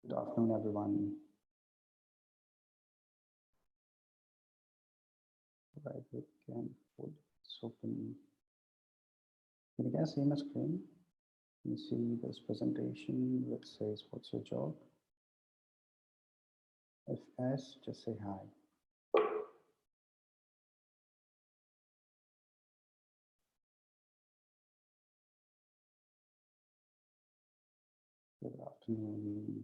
Good afternoon, everyone. Right, we can put this open. Can you guys see my screen? Can you see this presentation which says, what's your job? If yes, just say hi. Good afternoon,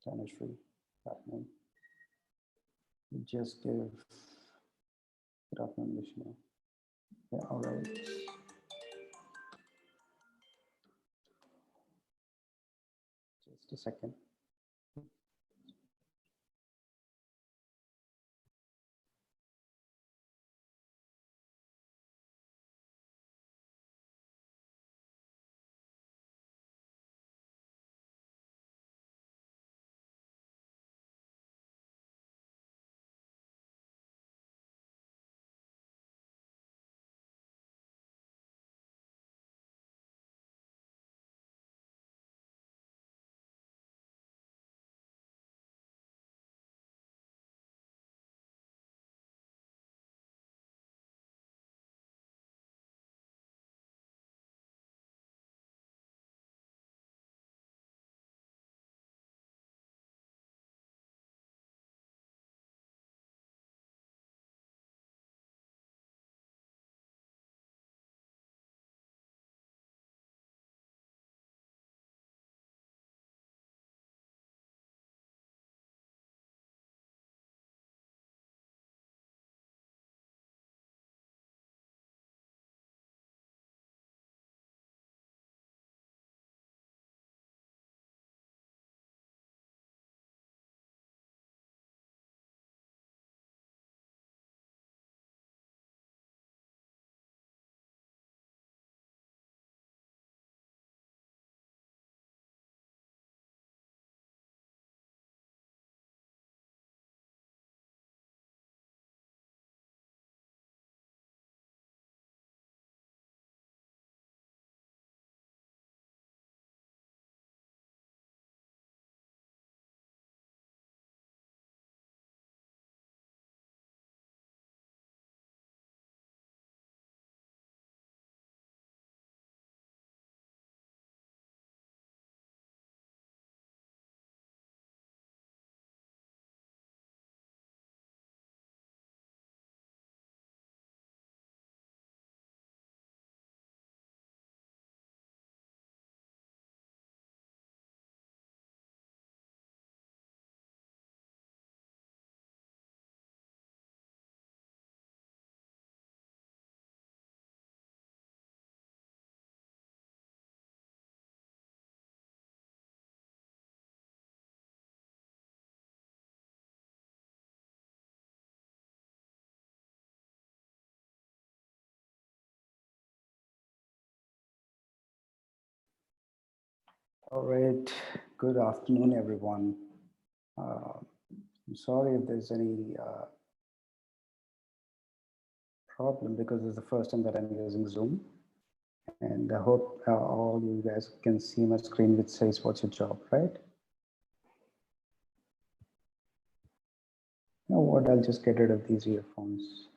Tanushree. Good afternoon. Just give good afternoon, Vishnu. Yeah, all right. Just a second. All right. Good afternoon, everyone. I'm sorry if there's any problem because it's the first time that I'm using Zoom. And I hope all you guys can see my screen which says, what's your job, right? You know what, I'll just get rid of these earphones.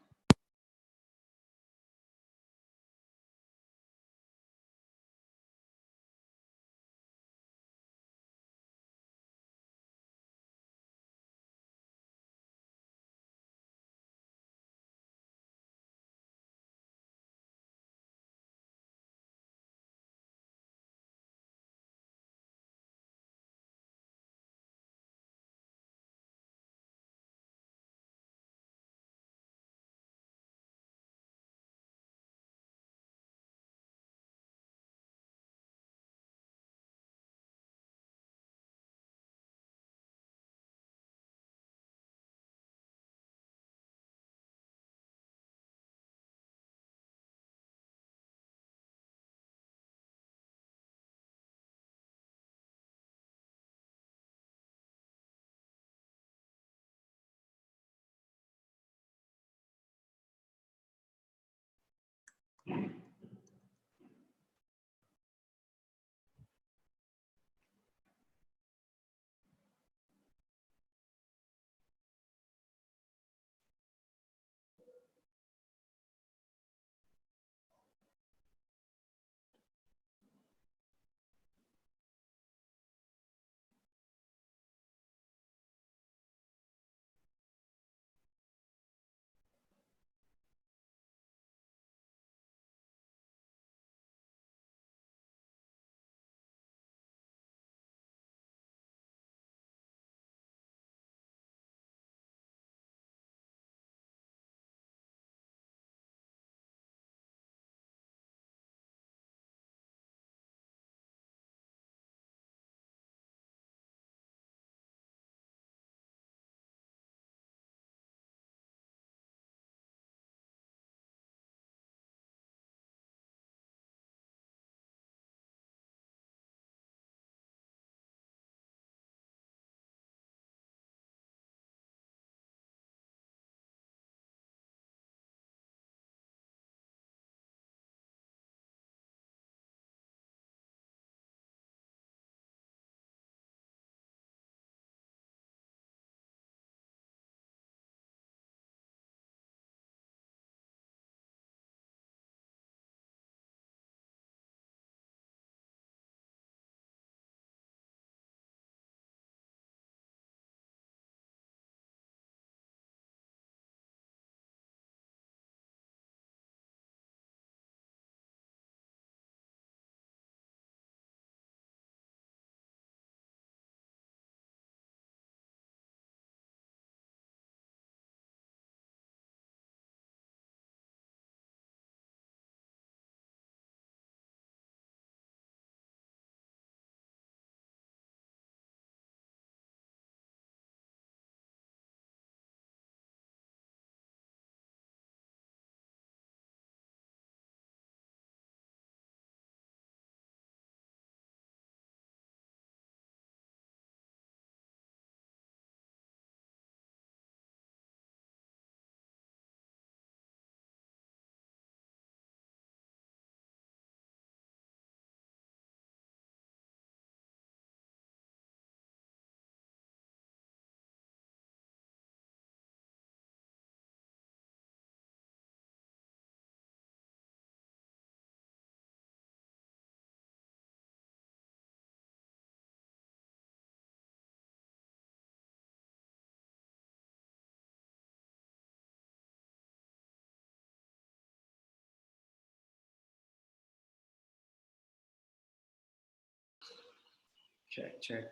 Check, check.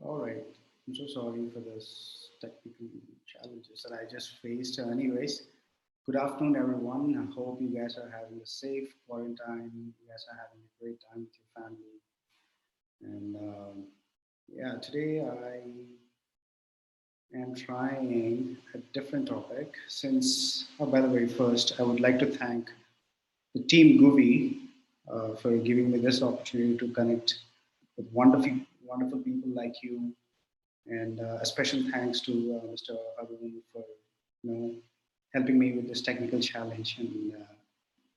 All right. I'm so sorry for this technical challenges that I just faced. Anyways, good afternoon, everyone. I hope you guys are having a safe quarantine. You guys are having a great time with your family. And yeah, today I am trying a different topic. Since, oh, by the way, first, I would like to thank the team GUVi for giving me this opportunity to connect with wonderful people like you. And a special thanks to Mr. Arun for helping me with this technical challenge. And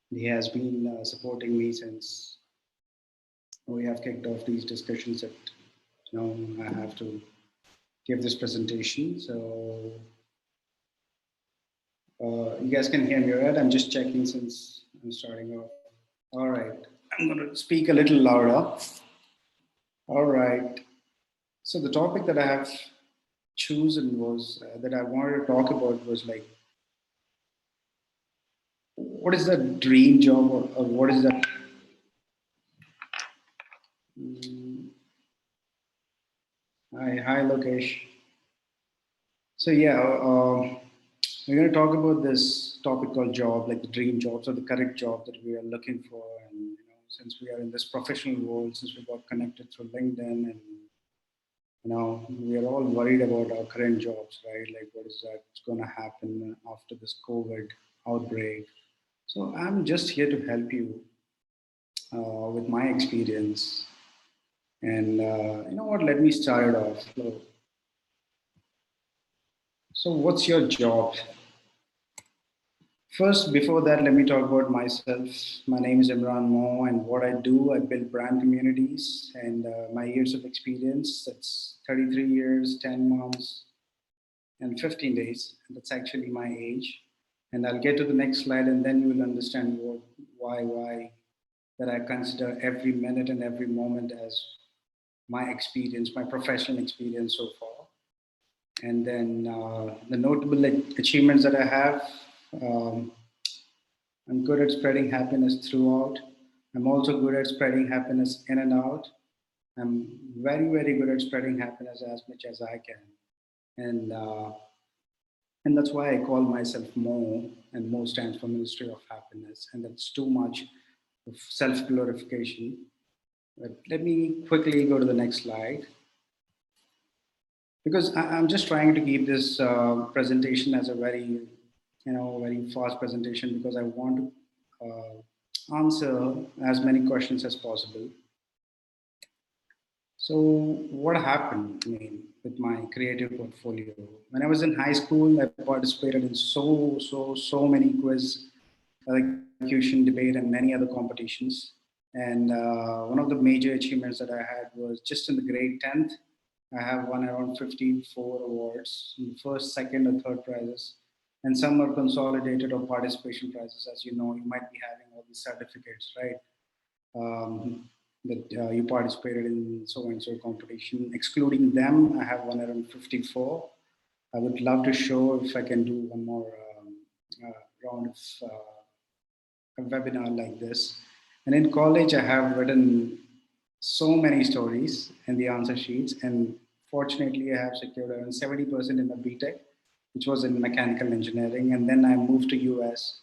he has been supporting me since we have kicked off these discussions that I have to give this presentation. So you guys can hear me, right? I'm just checking since I'm starting off. All right. I'm going to speak a little louder. All right. So the topic that I have chosen was that I wanted to talk about was like, what is the dream job, or what is that? Hi, Lokesh. So yeah, we're going to talk about this topic called job, like the dream jobs or the correct job that we are looking for. And since we are in this professional world, since we got connected through LinkedIn, and we are all worried about our current jobs, right? Like, what is that going to happen after this COVID outbreak? So I'm just here to help you with my experience. And you know what? Let me start it off. So, what's your job? First, before that, let me talk about myself. My name is Imran Mo, and what I do, I build brand communities. And my years of experience, that's 33 years, 10 months, and 15 days. That's actually my age. And I'll get to the next slide, and then you will understand why that I consider every minute and every moment as my experience, my professional experience so far. And then the notable achievements that I have. Um, I'm good at spreading happiness throughout. I'm also good at spreading happiness in and out. I'm very good at spreading happiness as much as I can. And and that's why I call myself Mo, and Mo stands for Ministry of Happiness. And that's too much of self glorification. But let me quickly go to the next slide, because I'm just trying to keep this presentation as a very fast presentation, because I want to answer as many questions as possible. So what happened, with my creative portfolio? When I was in high school, I participated in so many quiz, elocution, debate, and many other competitions. And one of the major achievements that I had was just in the grade 10th, I have won around 54 awards, in the first, second, or third prizes. And some are consolidated or participation prizes. As you know, you might be having all these certificates, right? That you participated in so and so competition. Excluding them, I have won around 54. I would love to show if I can do one more round of a webinar like this. And in college, I have written so many stories in the answer sheets, and fortunately, I have secured around 70% in the BTech, which was in mechanical engineering. And then I moved to US.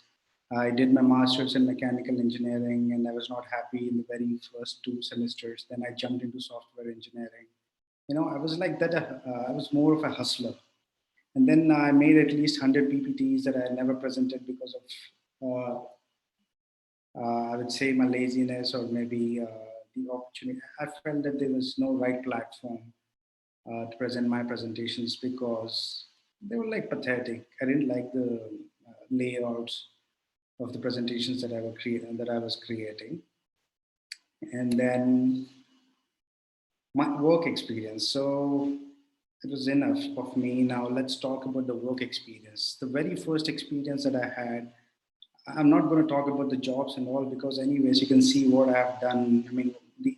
I did my master's in mechanical engineering, and I was not happy in the very first 2 semesters. Then I jumped into software engineering. I was like that. I was more of a hustler. And then I made at least 100 PPTs that I never presented because of I would say my laziness, or maybe the opportunity. I felt that there was no right platform to present my presentations, because they were like pathetic. I didn't like the layouts of the presentations that I was creating. And then my work experience. So it was enough of me. Now let's talk about the work experience. The very first experience that I had, I'm not going to talk about the jobs and all, because anyways, you can see what I have done. The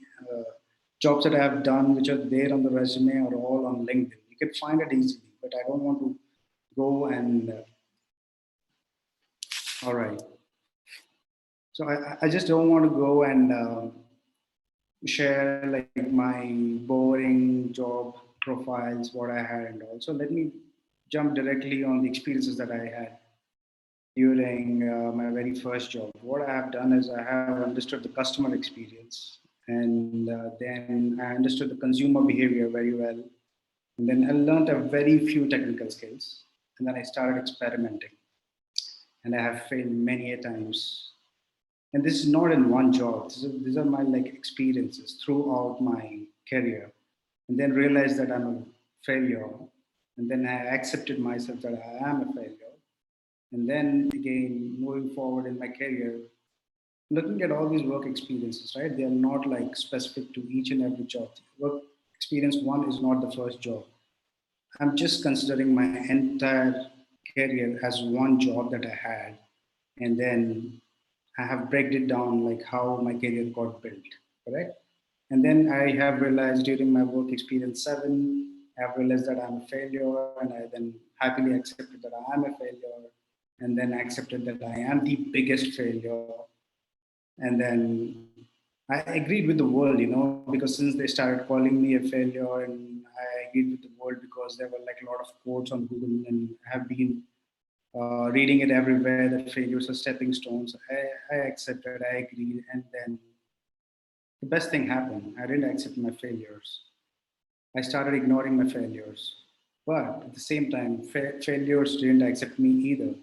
jobs that I have done, which are there on the resume, are all on LinkedIn. You can find it easily, but I don't want to go and, all right. So I just don't want to go and share like my boring job profiles, what I had and all. So let me jump directly on the experiences that I had during my very first job. What I have done is I have understood the customer experience, and then I understood the consumer behavior very well. And then I learned a very few technical skills, and then I started experimenting, and I have failed many a times. And this is not in one job. These are my like experiences throughout my career, and then realized that I'm a failure, and then I accepted myself that I am a failure, and then again moving forward in my career, looking at all these work experiences, right? They are not like specific to each and every job. Work experience one is not the first job. I'm just considering my entire career as one job that I had, and then I have break it down like how my career got built, correct? And then I have realized during my work experience seven, I have realized that I'm a failure, and I then happily accepted that I am a failure, and then accepted that I am the biggest failure, and then I agreed with the world, because since they started calling me a failure, and I agreed with the world because there were like a lot of quotes on Google, and I have been reading it everywhere that failures are stepping stones. I accepted, I agreed, and then the best thing happened. I didn't accept my failures. I started ignoring my failures. But at the same time, failures didn't accept me either.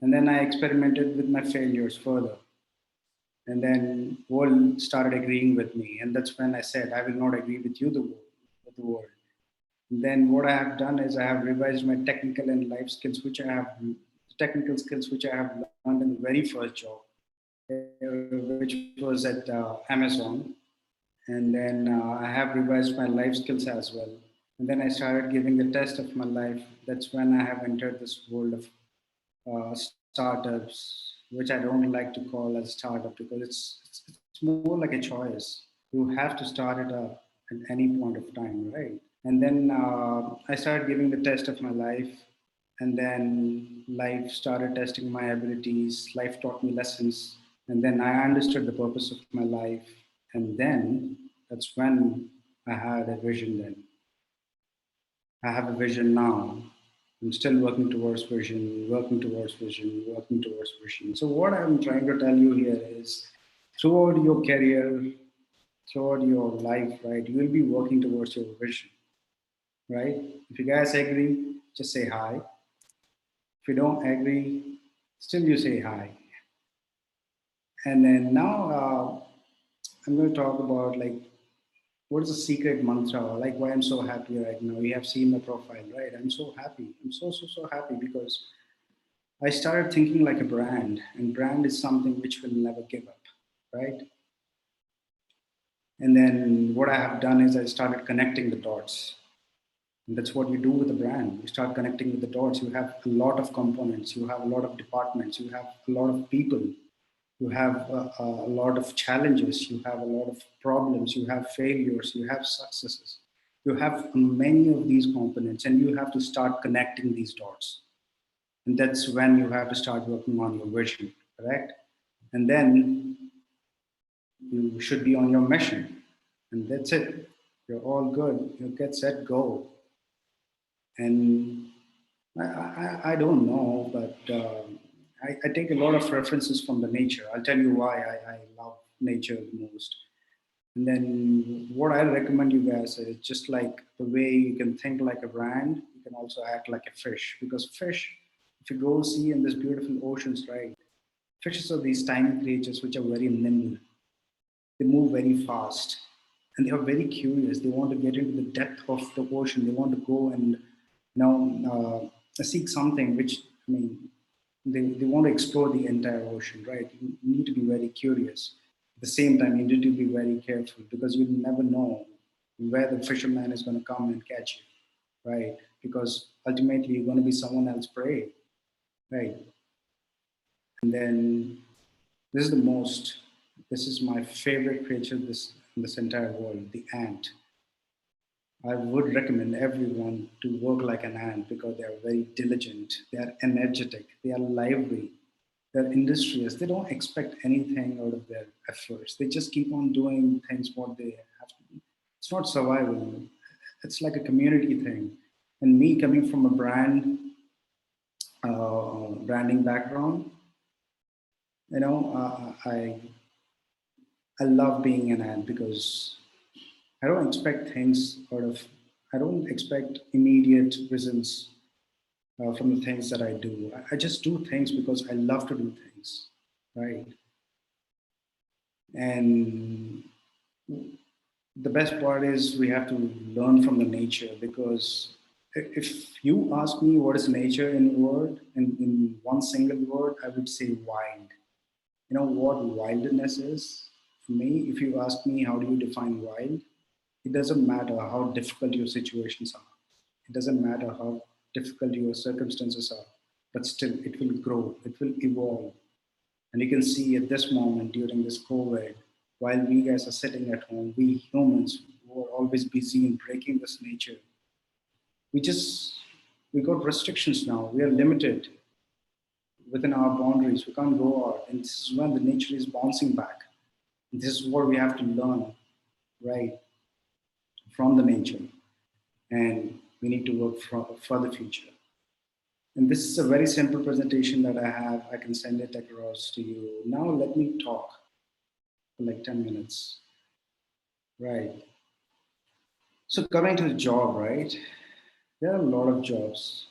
And then I experimented with my failures further. And then world started agreeing with me. And that's when I said, I will not agree with you, with the world. And then what I have done is I have revised my technical and life skills, technical skills which I have learned in the very first job, which was at Amazon. And then I have revised my life skills as well. And then I started giving the test of my life. That's when I have entered this world of startups, which I don't like to call as startup because it's more like a choice. You have to start it up at any point of time, right? And then I started giving the test of my life, and then life started testing my abilities. Life taught me lessons, and then I understood the purpose of my life. And then that's when I had a vision. Then I have a vision now. I'm still working towards vision, working towards vision, working towards vision. So what I'm trying to tell you here is, throughout your career, throughout your life, right, you will be working towards your vision, right? If you guys agree, just say hi. If you don't agree, still you say hi. And then now I'm going to talk about like what is the secret mantra, like why I'm so happy right now. You have seen my profile, right? I'm so happy. I'm so happy because I started thinking like a brand, and brand is something which will never give up, right? And then what I have done is I started connecting the dots. And that's what you do with a brand. You start connecting with the dots. You have a lot of components, you have a lot of departments, you have a lot of people, you have a lot of challenges, you have a lot of problems, you have failures, you have successes. You have many of these components, and you have to start connecting these dots. And that's when you have to start working on your vision, correct? And then you should be on your mission. And that's it. You're all good. You get set, go. And I don't know, but I take a lot of references from the nature. I'll tell you why I love nature the most. And then what I recommend you guys is just like the way you can think like a brand, you can also act like a fish. Because fish, if you go see in these beautiful oceans, right? Fishes are these tiny creatures which are very nimble. They move very fast, and they are very curious. They want to get into the depth of the ocean. They want to go and seek something which, I mean, they want to explore the entire ocean, right? You need to be very curious. At the same time, you need to be very careful because you never know where the fisherman is going to come and catch you, right? Because ultimately you're going to be someone else's prey, right? And then this is the most, this is my favorite creature in this entire world, the ant. I would recommend everyone to work like an ant because they are very diligent, they are energetic, they are lively, they're industrious. They don't expect anything out of their efforts. They just keep on doing things what they have to do. It's not survival. It's like a community thing. And me coming from a branding background, I love being an ad because I don't expect things out of. I don't expect immediate results from the things that I do. I just do things because I love to do things, right? And the best part is we have to learn from the nature because if you ask me what is nature in a word, in one single word, I would say wild. You know what wildness is? For me, if you ask me how do you define wild, it doesn't matter how difficult your situations are. It doesn't matter how difficult your circumstances are, but still it will grow, it will evolve. And you can see at this moment during this COVID, while we guys are sitting at home, we humans who are always busy in breaking this nature, we just we got restrictions now. We are limited within our boundaries. We can't go out. And this is when the nature is bouncing back. And this is what we have to learn, right, from the nature. And we need to work for the future. And this is a very simple presentation that I have. I can send it across to you. Now let me talk for like 10 minutes. Right. So coming to the job, right? There are a lot of jobs.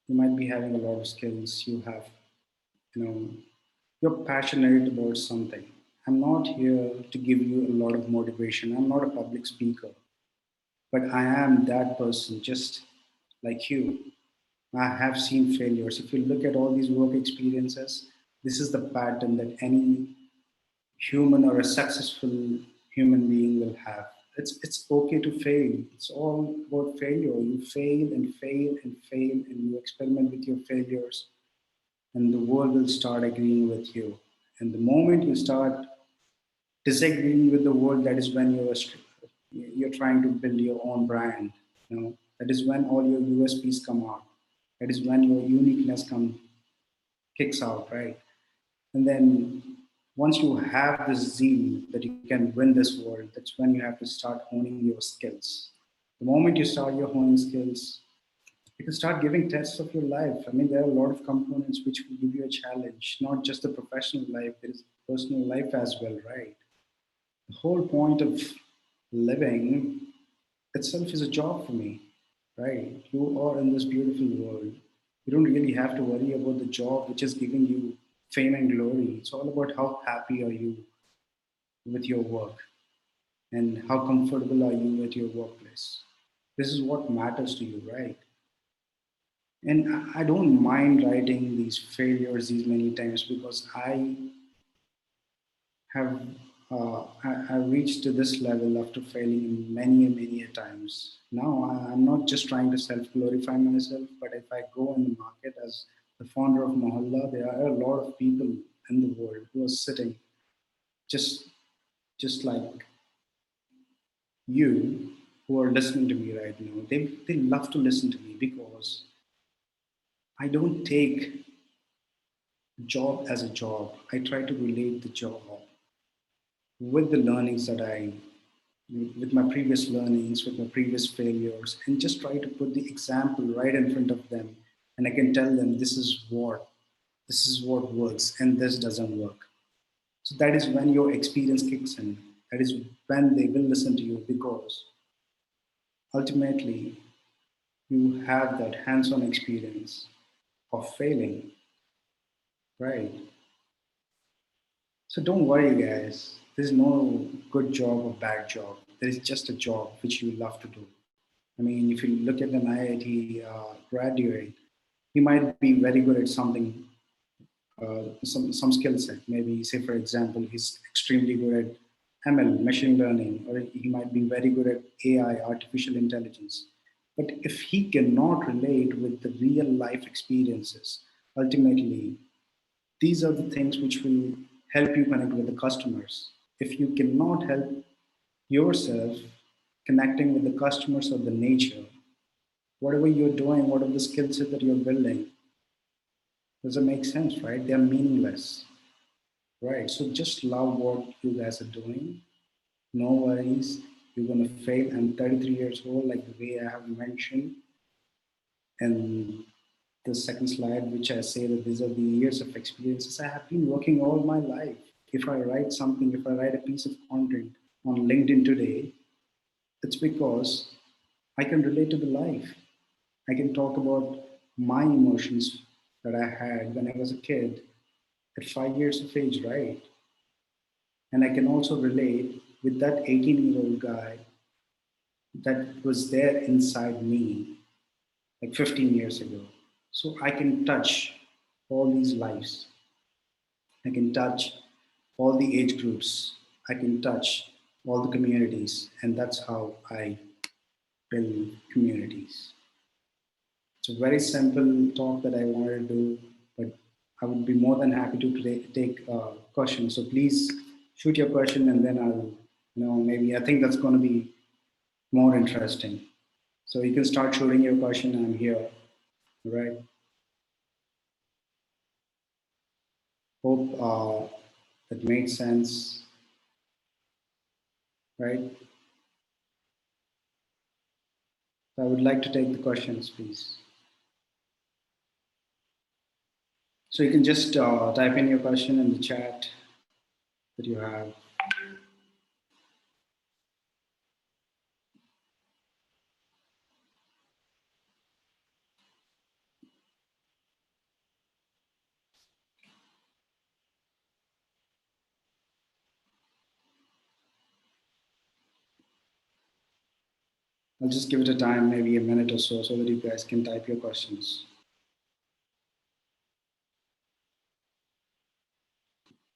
You might be having a lot of skills. You have, you know, you're passionate about something. I'm not here to give you a lot of motivation. I'm not a public speaker, but I am that person just like you. I have seen failures. If you look at all these work experiences, this is the pattern that any human or a successful human being will have. It's okay to fail. It's all about failure. You fail and fail and fail, and you experiment with your failures, and the world will start agreeing with you. And the moment you start disagreeing with the world, that is when you're trying to build your own brand. That is when all your USPs come out. That is when your uniqueness come kicks out, right? And then once you have this zeal that you can win this world, that's when you have to start honing your skills. The moment you start your honing skills, you can start giving tests of your life. I mean, there are a lot of components which will give you a challenge, not just the professional life, there is personal life as well, right? The whole point of living itself is a job for me, right? You are in this beautiful world. You don't really have to worry about the job which is giving you fame and glory. It's all about how happy are you with your work and how comfortable are you at your workplace. This is what matters to you, right? And I don't mind writing these failures these many times because have I reached to this level after failing many and many a times. Now I'm not just trying to self-glorify myself, but if I go in the market as the founder of Moholla, there are a lot of people in the world who are sitting just just like you who are listening to me right now. They love to listen to me because I don't take job as a job. I try to relate the job with the learnings that I with my previous learnings, with my previous failures, and just try to put the example right in front of them. And I can tell them this is what works and this doesn't work. So that is when your experience kicks in. That is when they will listen to you because ultimately you have that hands-on experience of failing, right? So don't worry, guys. There's no good job or bad job. There is just a job which you love to do. I mean, if you look at an IIT graduate, he might be very good at something, some skill set. Maybe, say for example, he's extremely good at ML, machine learning, or he might be very good at AI, artificial intelligence. But if he cannot relate with the real life experiences, ultimately, these are the things which will help you connect with the customers. If you cannot help yourself connecting with the customers of the nature, whatever you're doing, whatever the skill set that you're building, Does it make sense, right? They're meaningless, right? So just love what you guys are doing. No worries. You're gonna fail. I'm 33 years old, like the way I have mentioned. And the second slide, which I say that these are the years of experiences. I have been working all my life. If I write something, if I write a piece of content on LinkedIn today, it's because I can relate to the life. I can talk about my emotions that I had when I was a kid at 5 years of age, right? And I can also relate with that 18-year-old guy that was there inside me like 15 years ago. So I can touch all these lives. I can touch all the age groups. I can touch all the communities. And that's how I build communities. It's a very simple talk that I wanted to do, but I would be more than happy to take questions. So please shoot your question, and then I'll, maybe I think that's going to be more interesting. So you can start shooting your question. I'm here. All right. Hope that made sense. Right. So I would like to take the questions, please. So you can just type in your question in the chat that you have. I'll just give it a time, maybe a minute or so that you guys can type your questions.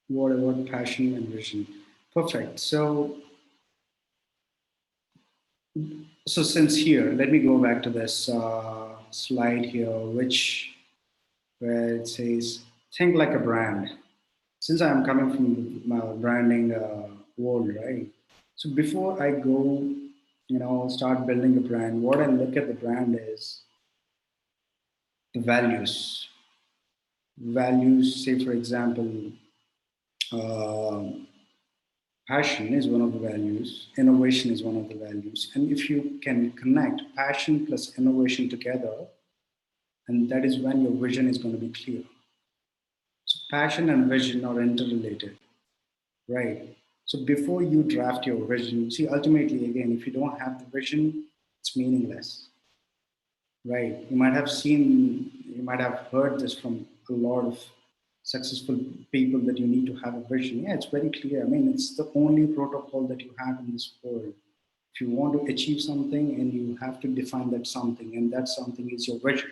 What passion and vision? Perfect. So since here, let me go back to this slide here, which where it says think like a brand. Since I'm coming from my branding world, right? So before I go, start building a brand, what I look at the brand is the values. Values, say for example, uh, passion is one of the values, innovation is one of the values. And if you can connect passion plus innovation together, and that is when your vision is going to be clear. So passion and vision are interrelated, right? So before you draft your vision, see, ultimately, again, if you don't have the vision, it's meaningless, right? You might have heard this from a lot of successful people that you need to have a vision. Yeah, it's very clear. I mean, it's the only protocol that you have in this world. If you want to achieve something, and you have to define that something, and that something is your vision.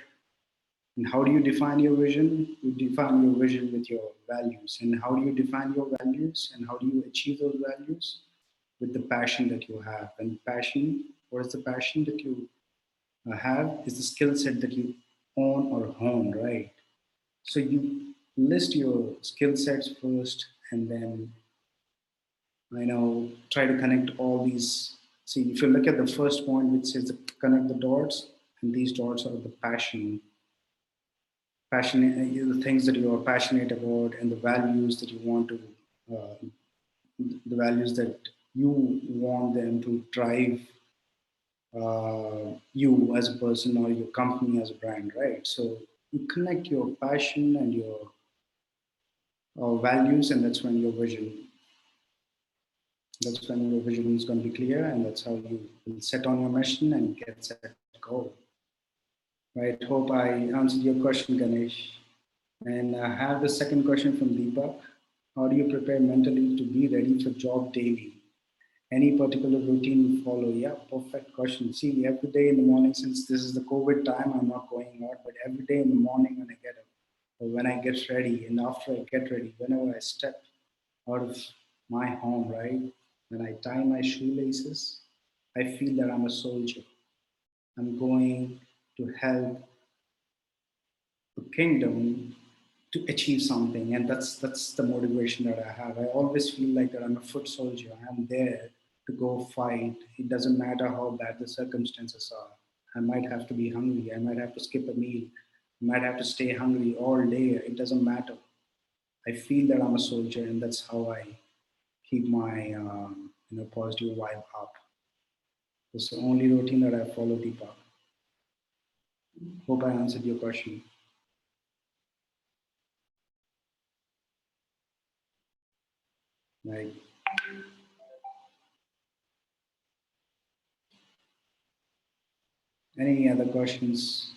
And how do you define your vision? You define your vision with your values. And how do you define your values? And how do you achieve those values? With the passion that you have. And passion, what is the passion that you have? Is the skill set that you own or hone, right? So you list your skill sets first, and then try to connect all these. See, if you look at the first point, which says the, connect the dots, and these dots are the passionate, the things that you are passionate about, and the values that you want to, uh, the values that you want them to drive you as a person or your company as a brand, right? So you connect your passion and your values, and that's when your vision is going to be clear, and that's how you will set on your mission and get set to go. Right. Hope I answered your question, Ganesh. And I have the second question from Deepak. How do you prepare mentally to be ready for job daily? Any particular routine you follow? Yeah, perfect question. See, every day in the morning, since this is the COVID time, I'm not going out, but every day in the morning when I get up, or when I get ready, and after I get ready, whenever I step out of my home, right, when I tie my shoelaces, I feel that I'm a soldier. I'm going to help the kingdom to achieve something, and that's the motivation that I have. I always feel like that I'm a foot soldier. I'm there to go fight. It doesn't matter how bad the circumstances are. I might have to be hungry. I might have to skip a meal, might have to stay hungry all day. It doesn't matter. I feel that I'm a soldier, and that's how I keep my positive vibe up. It's the only routine that I follow, Deepak. Hope I answered your question. Like, any other questions?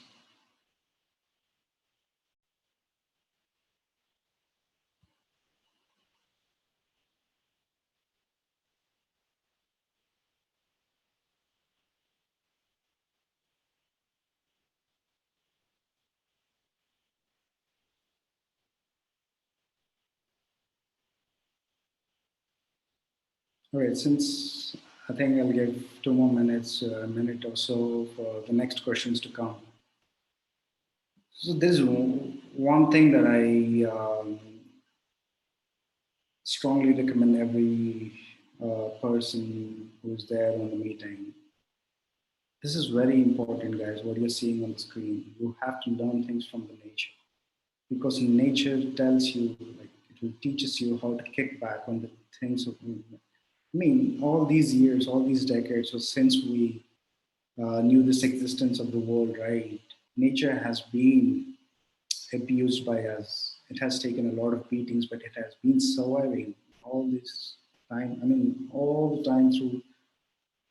All right, since I think I'll give 2 more minutes, a minute or so for the next questions to come. So there's one thing that I strongly recommend every person who's there on the meeting. This is very important, guys. What you're seeing on the screen, you have to learn things from the nature because nature tells you, like, it will teaches you how to kick back on the things. I mean, all these years, all these decades, or since we knew this existence of the world, right? Nature has been abused by us. It has taken a lot of beatings, but it has been surviving all this time. I mean, all the time through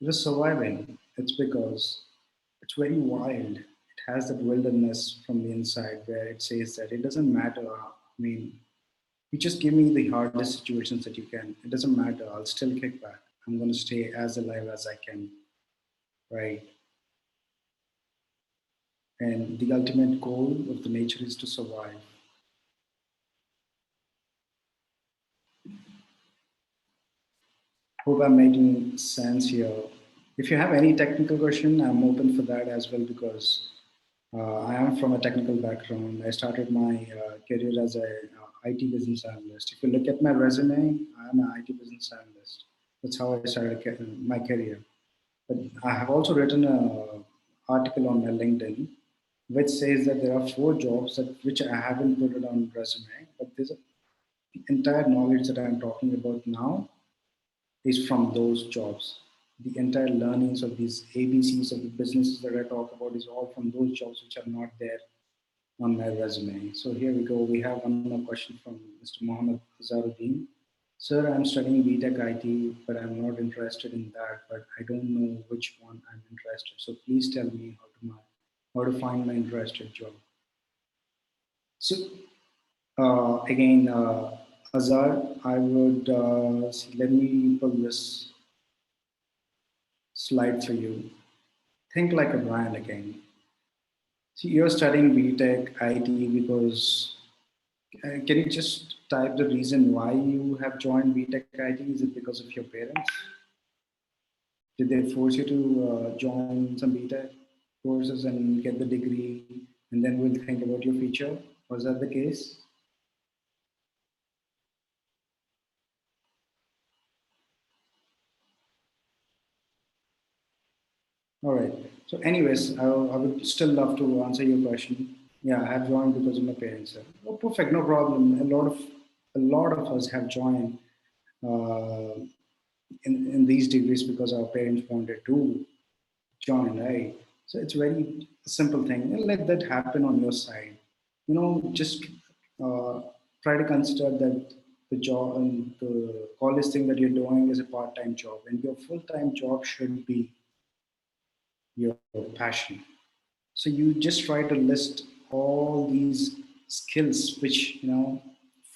it was surviving. It's because it's very wild. It has that wilderness from the inside where it says that it doesn't matter. I mean, you just give me the hardest situations that you can. It doesn't matter. I'll still kick back. I'm going to stay as alive as I can, right? And the ultimate goal of the nature is to survive. Hope I'm making sense here. If you have any technical question, I'm open for that as well because I am from a technical background. I started my career as a IT business analyst. If you look at my resume, I'm an IT business analyst. That's how I started my career. But I have also written an article on my LinkedIn, which says that there are 4 jobs that which I haven't put it on resume, but there's the entire knowledge that I'm talking about now is from those jobs. The entire learnings of these ABCs of the businesses that I talk about is all from those jobs which are not there on my resume. So here we go. We have one more question from Mr. Mohammed Zaruddin. Sir, I'm studying BTech IT, but I'm not interested in that. But I don't know which one I'm interested. So please tell me how to find my interested job. So again, Azar, I would let me pull this slide for you. Think like a brand again. See, you're studying BTech IT because can you just type the reason why you have joined BTech IT? Is it because of your parents? Did they force you to join some BTech courses and get the degree, and then we'll think about your future? Was that the case? All right. So, anyways, I would still love to answer your question. Yeah, I have joined because of my parents. Oh, perfect, no problem. A lot of us have joined uh, in these degrees because our parents wanted to join, right? So it's very simple thing. And let that happen on your side. Just uh, try to consider that the job and the college thing that you're doing is a part-time job, and your full-time job should be your passion. So you just try to list all these skills which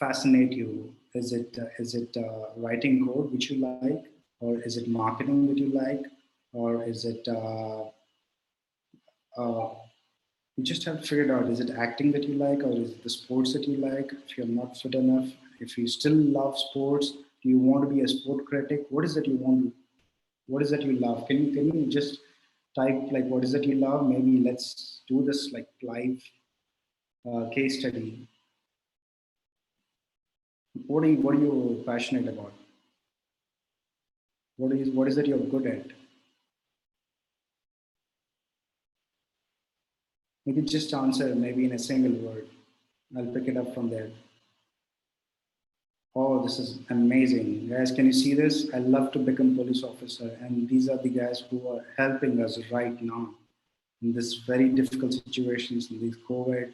fascinate you. Is it writing code which you like, or is it marketing that you like, or is it uh, you just have to figure it out. Is it acting that you like, or is it the sports that you like? If you're not fit enough, if you still love sports, do you want to be a sport critic? What is that you want to? What is that you love? Can you just type like what is that you love? Maybe let's do this like live case study. What are you passionate about? What is that you're good at? You could just answer maybe in a single word. I'll pick it up from there. Oh, this is amazing. Guys, can you see this? I love to become police officer, and these are the guys who are helping us right now in this very difficult situations, in these COVID.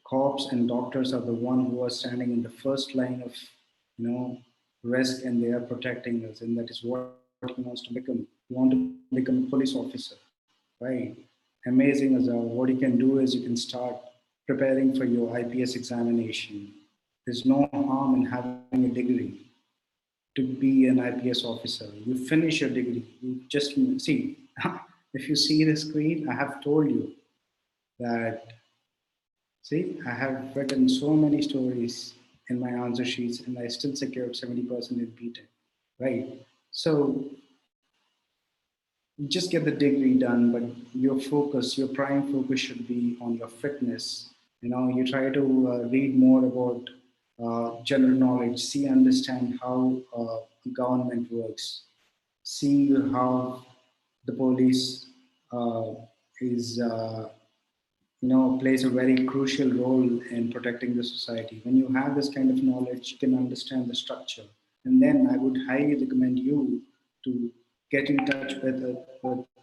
Cops and doctors are the one who are standing in the first line of, risk, and they are protecting us, and that is what he wants to become. He want to become a police officer, right? Amazing as what you can do is you can start preparing for your IPS examination. There's no harm in having a degree to be an IPS officer. You finish your degree. You just see, if you see the screen, I have told you that, see, I have written so many stories in my answer sheets and I still secured 70% in BTech, right? So you just get the degree done, but your prime focus should be on your fitness. You try to read more about general knowledge, see, understand how government works, see how the police uh, is plays a very crucial role in protecting the society. When you have this kind of knowledge, you can understand the structure, and then I would highly recommend you to get in touch with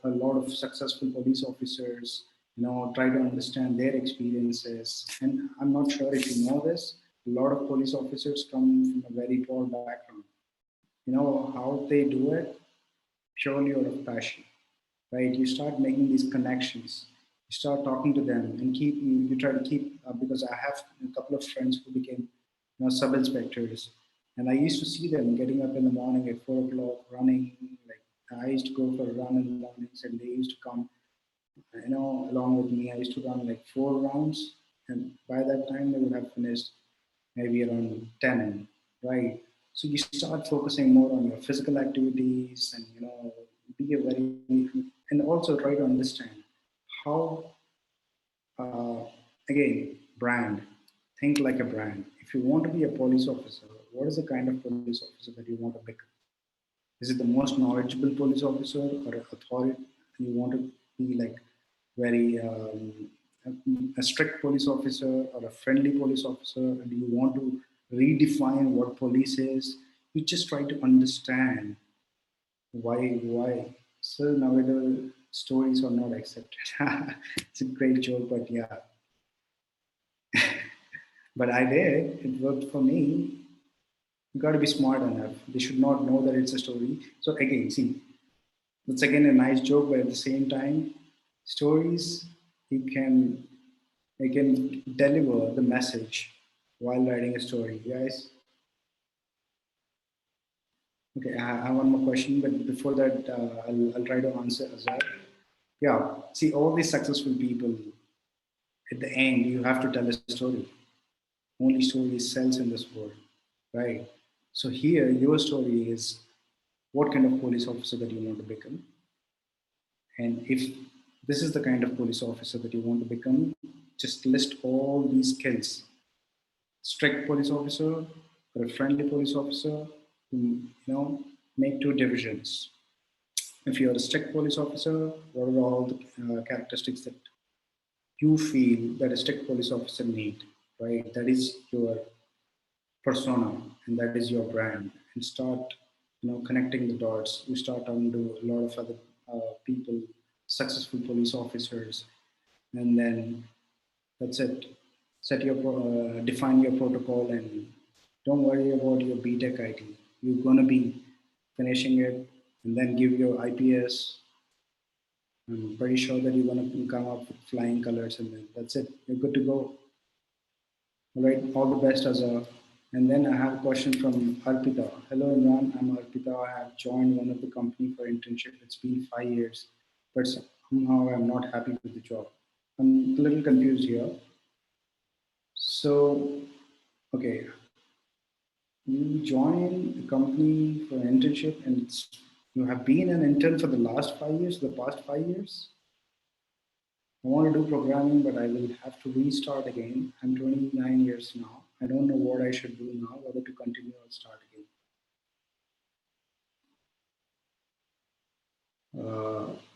a lot of successful police officers. Try to understand their experiences. And I'm not sure if you know this. A lot of police officers come from a very poor background. You know how they do it? Purely out of passion, right? You start making these connections, you start talking to them, and you try to keep because I have a couple of friends who became sub inspectors, and I used to see them getting up in the morning at 4 o'clock running. Like I used to go for a run in the mornings, and they used to come, along with me. I used to run like 4 rounds, and by that time they would have finished maybe around 10, right? So you start focusing more on your physical activities and, be a very, and also try to understand how, uh, again, brand, think like a brand. If you want to be a police officer, what is the kind of police officer that you want to become? Is it the most knowledgeable police officer or authority? You want to be like very a strict police officer or a friendly police officer? Do you want to redefine what police is? You just try to understand why. So nowadays stories are not accepted. It's a great joke, but yeah. But I did. It worked for me. You got to be smart enough. They should not know that it's a story. So again, see, that's again a nice joke, but at the same time, stories you can they can deliver the message while writing a story, guys. Okay, I have one more question, but before that, I'll try to answer as well. Yeah, see, all these successful people, at the end, you have to tell a story. Only story sells in this world, right? So here, your story is what kind of police officer that you want to become, and if this is the kind of police officer that you want to become, just list all these skills: strict police officer or a friendly police officer. Make two divisions. If you're a strict police officer, what are all the characteristics that you feel that a strict police officer need? Right, that is your persona, and that is your brand. And start, connecting the dots. You start talking to a lot of other people, successful police officers, and then that's it. Define your protocol, and don't worry about your BTech IT. You're gonna be finishing it, and then give your IPS. I'm pretty sure that you're gonna come up with flying colors, and then that's it. You're good to go. All right, all the best, Azhar. And then I have a question from Arpita. Hello, Imran. I'm Arpita. I have joined one of the company for internship. It's been 5 years, but somehow I'm not happy with the job. I'm a little confused here. So, okay, you join a company for an internship, and you have been an intern for the last 5 years, the past 5 years. I want to do programming, but I will have to restart again. I'm 29 years now. I don't know what I should do now, whether to continue or start again.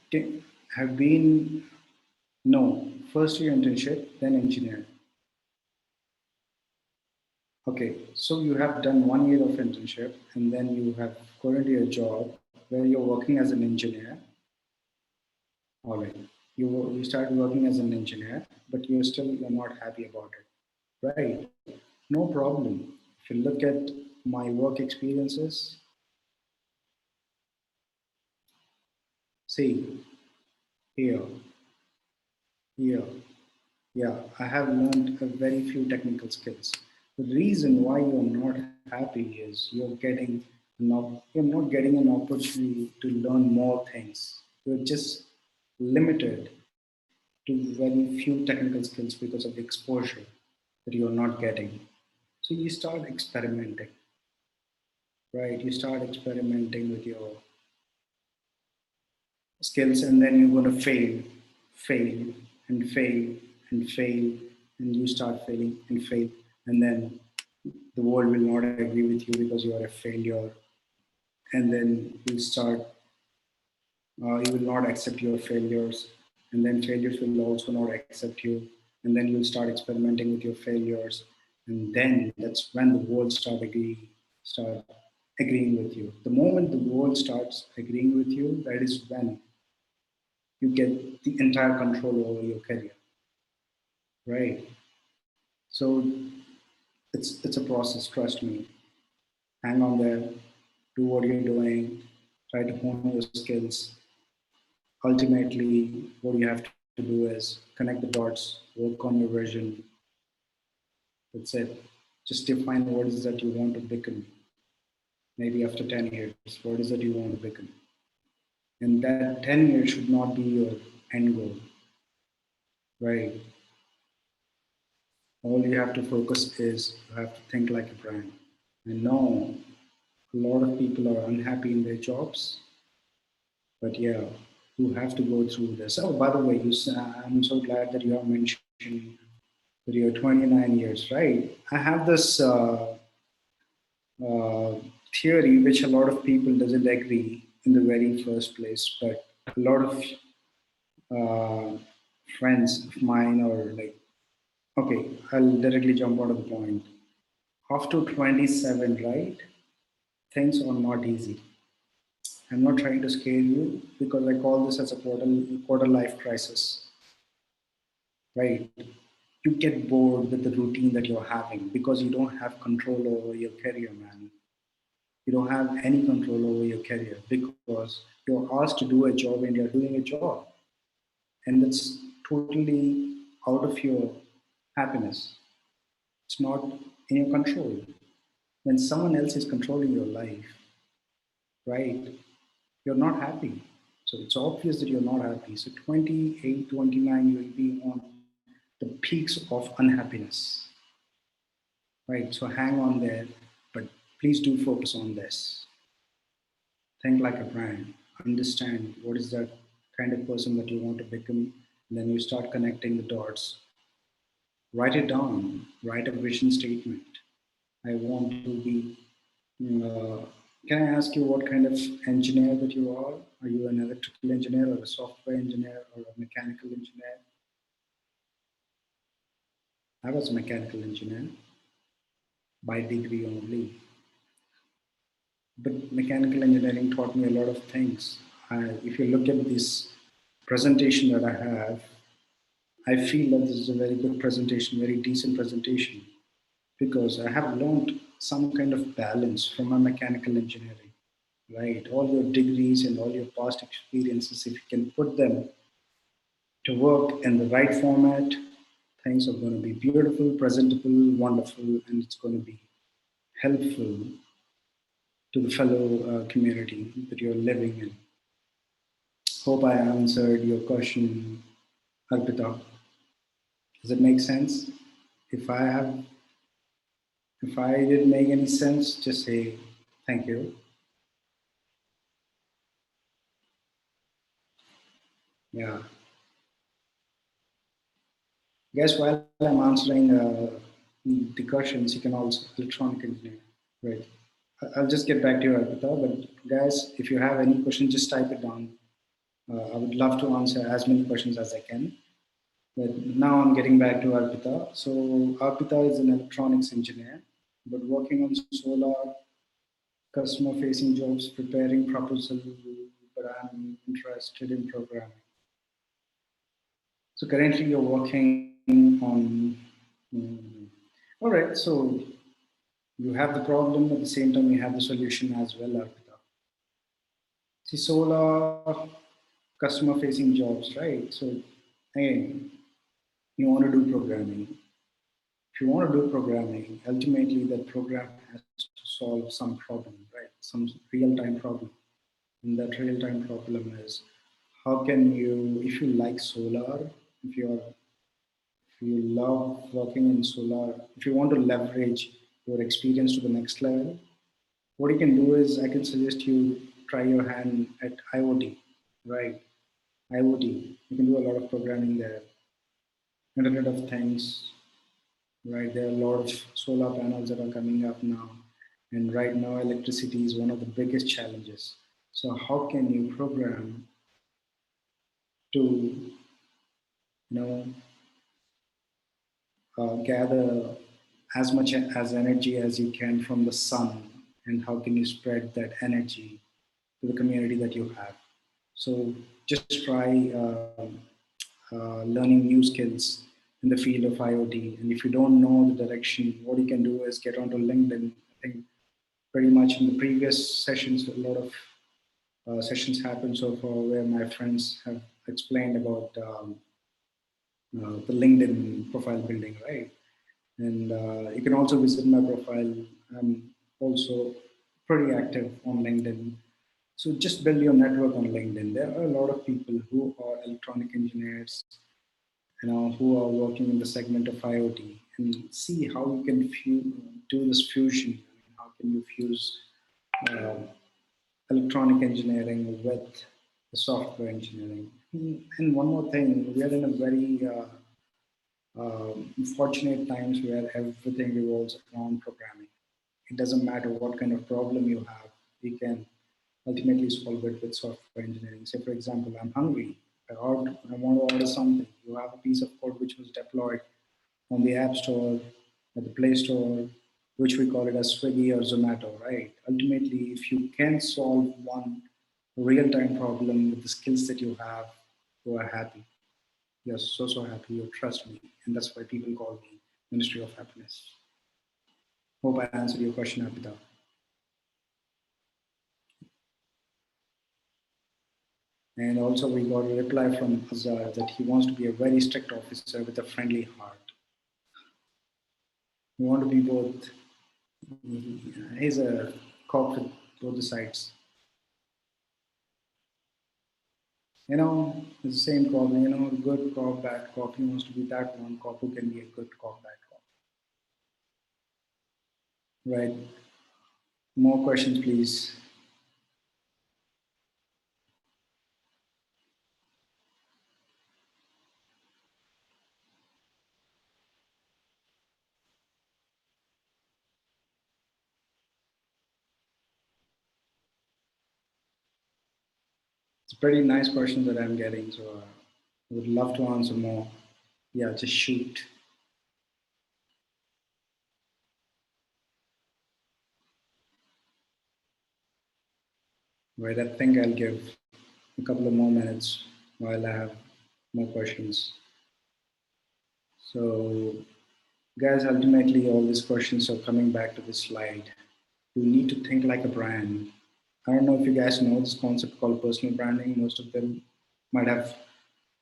Okay, have been. No, first year internship, then engineer. Okay, so you have done 1 year of internship and then you have got into your job where you're working as an engineer. All right, you start working as an engineer, but you're not happy about it, right? No problem. If you look at my work experiences, see here, here, yeah, I have learned a very few technical skills. The reason why you're not happy is you're not getting an opportunity to learn more things. You're just limited to very few technical skills because of the exposure that you're not getting. So you start experimenting, right? You start experimenting with your skills and then you're going to fail, and fail, and fail, and you start failing and fail. And then the world will not agree with you because you are a failure. And then you will not accept your failures. And then failures will also not accept you. And then you'll start experimenting with your failures. And then that's when the world start agreeing with you. The moment the world starts agreeing with you, that is when you get the entire control over your career, right? So it's a process. Trust me. Hang on there. Do what you're doing. Try to hone your skills. Ultimately, what you have to do is connect the dots, work on your vision. That's it. Just define what is that you want to become. Maybe after 10 years, what is that you want to become? And that 10 years should not be your end goal, right? All you have to focus is you have to think like a brand. I know a lot of people are unhappy in their jobs, but yeah, you have to go through this. Oh, by the way, I'm so glad that you have mentioned that you're 29 years, right? I have this uh, theory which a lot of people doesn't agree in the very first place, but a lot of uh, friends of mine are like, okay, I'll directly jump out of the point. After 27, right? Things are not easy. I'm not trying to scare you because I call this as a quarter life crisis, right? You get bored with the routine that you're having because you don't have control over your career, man. You don't have any control over your career because you're asked to do a job and you're doing a job, and that's totally out of your happiness. It's not in your control. When someone else is controlling your life, right? You're not happy. So it's obvious that you're not happy. So 28, 29, you'll be on the peaks of unhappiness, right? So hang on there, but please do focus on this. Think like a brand. Understand what is that kind of person that you want to become. And then you start connecting the dots. Write it down. Write a vision statement. I want to be. Uh, can I ask you what kind of engineer that you are? Are you an electrical engineer or a software engineer or a mechanical engineer? I was a mechanical engineer by degree only. But mechanical engineering taught me a lot of things. If you look at this presentation that I have, I feel that this is a very good presentation, very decent presentation, because I have learned some kind of balance from my mechanical engineering, right? All your degrees and all your past experiences, if you can put them to work in the right format, things are going to be beautiful, presentable, wonderful, and it's going to be helpful to the fellow community that you're living in. Hope I answered your question, Arpita. Does it make sense? If I have, if I didn't make any sense, just say thank you. Yeah. Guys, while I'm answering the questions, you can also electronic engineer, right? I'll just get back to you, Arpita. But guys, if you have any questions, just type it down. I would love to answer as many questions as I can. But now I'm getting back to Arpita. So Arpita is an electronics engineer, but working on solar customer-facing jobs, preparing proposal, but I'm interested in programming. So currently you're working on. mm, all right, so you have the problem at the same time you have the solution as well, Arpita. See, solar customer-facing jobs, right? So again, you want to do programming. If you want to do programming, ultimately that program has to solve some problem, right? Some real-time problem. And that real-time problem is how can you, if you like solar, if you're if you love working in solar, if you want to leverage your experience to the next level, what you can do is I can suggest you try your hand at IoT, right? IoT, you can do a lot of programming there, Internet of Things, right? There are a lot of solar panels that are coming up now. And right now, electricity is one of the biggest challenges. So how can you program to, you know, gather as much as energy as you can from the sun, and how can you spread that energy to the community that you have? So just try learning new skills in the field of IoT. And if you don't know the direction, what you can do is get onto LinkedIn. I think pretty much in the previous sessions, a lot of sessions happened so far where my friends have explained about the LinkedIn profile building, right? And you can also visit my profile. I'm also pretty active on LinkedIn. So just build your network on LinkedIn. There are a lot of people who are electronic engineers, who are working in the segment of IoT, and see how you can do this fusion. I mean, how can you fuse uh, electronic engineering with the software engineering? And one more thing, we are in a very fortunate times where everything revolves around programming. It doesn't matter what kind of problem you have, we can ultimately solve it with software engineering. Say, for example, I'm hungry. I want to order something. You have a piece of code which was deployed on the App Store, at the Play Store, which we call it as Swiggy or Zomato, right? Ultimately, if you can solve one real-time problem with the skills that you have, you are happy. You're so happy. You trust me, and that's why people call me Ministry of Happiness. Hope I answered your question, Abhitav. And also, we got a reply from Azhar that he wants to be a very strict officer with a friendly heart. We want to be both. He's a cop with both the sides. It's the same cop. Good cop, bad cop. He wants to be that one cop who can be a good cop, bad cop. Right. More questions, please. It's a pretty nice question that I'm getting. So I would love to answer more. Yeah, just shoot. Right. I think I'll give a couple of more minutes while I have more questions. So, guys, ultimately, all these questions are coming back to this slide. You need to think like a brand. I don't know if you guys know this concept called personal branding. Most of them might have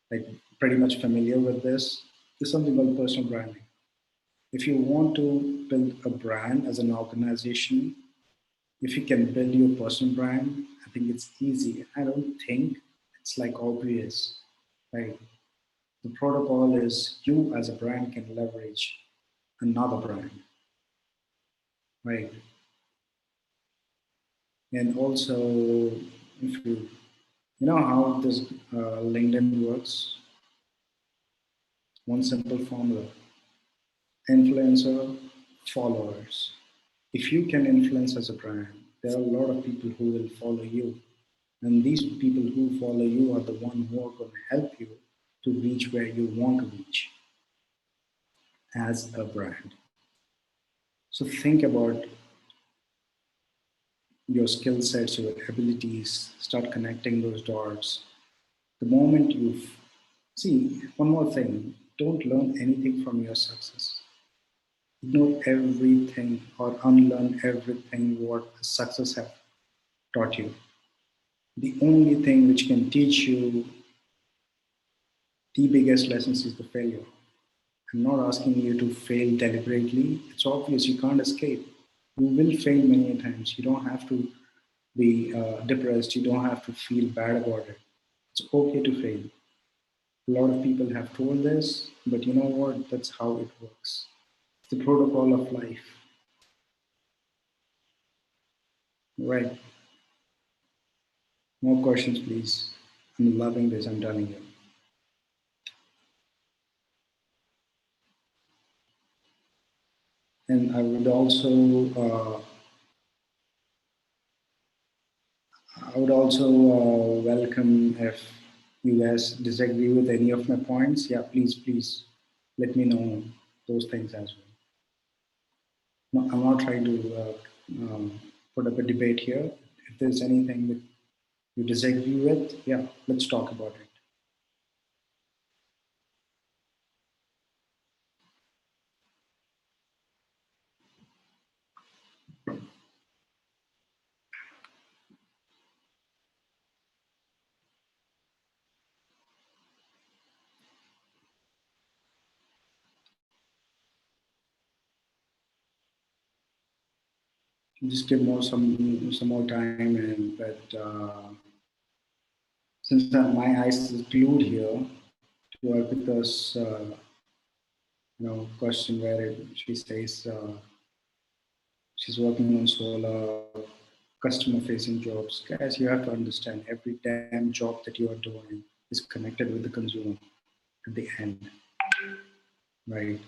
like pretty much familiar with this. There's something called personal branding. If you want to build a brand as an organization, if you can build your personal brand, I think it's easy. I don't think it's like obvious, right? The protocol is you as a brand can leverage another brand, right? And also, if you know how this LinkedIn works, one simple formula: influencer, followers. If you can influence as a brand, there are a lot of people who will follow you. And these people who follow you are the one who are going to help you to reach where you want to reach as a brand. So think about your skill sets, your abilities, start connecting those dots. The moment you see, one more thing, don't learn anything from your success. Ignore everything or unlearn everything what success have taught you. The only thing which can teach you the biggest lessons is the failure. I'm not asking you to fail deliberately. It's obvious you can't escape. You will fail many times. You don't have to be depressed. You don't have to feel bad about it. It's okay to fail. A lot of people have told this, but you know what? That's how it works. It's the protocol of life, right? More questions, please. I'm loving this, I'm telling you. And I would also welcome if you guys disagree with any of my points. Yeah, please let me know those things as well. No, I'm not trying to put up a debate here. If there's anything that you disagree with, yeah, let's talk about it. Just give more some more time, and but since my eyes is glued here to Arpita's question where she says she's working on solar customer facing jobs. Guys, you have to understand every damn job that you are doing is connected with the consumer at the end, right?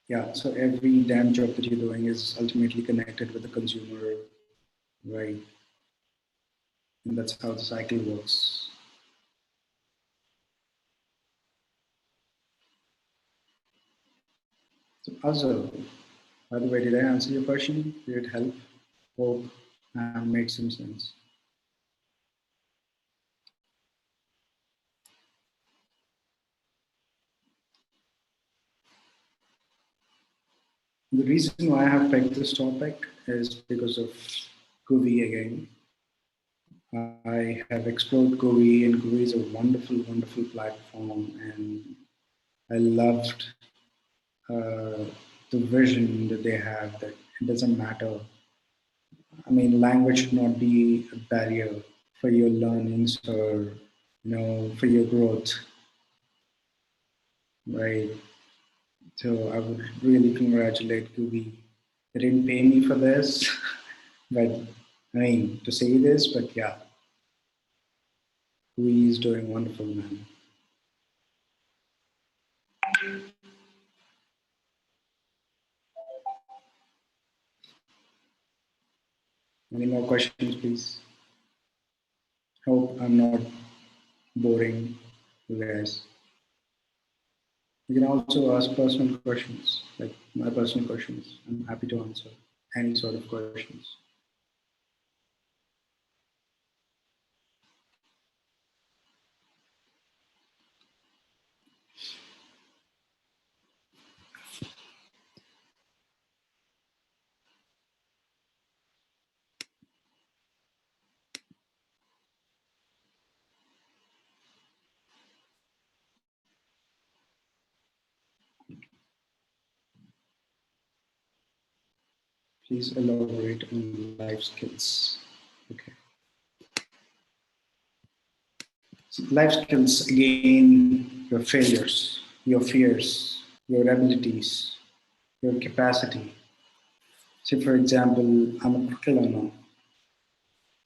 Yeah, so every damn job that you're doing is ultimately connected with the consumer, right? And that's how the cycle works. So, Azal, by the way, did I answer your question? Did it help? Hope I made some sense. The reason why I have picked this topic is because of GUVi again. I have explored GUVi, and GUVi is a wonderful, wonderful platform, and I loved uh, the vision that they have. That it doesn't matter. I mean, language should not be a barrier for your learnings or for your growth, right? So I would really congratulate GUVi. They didn't pay me for this, but I mean to say this, but yeah, GUVi is doing wonderful, man. Any more questions, please? Hope I'm not boring you guys. You can also ask personal questions, like my personal questions. I'm happy to answer any sort of questions. Please elaborate on life skills. Okay. So life skills, again, your failures, your fears, your abilities, your capacity. Say, for example, I'm a cricket learner,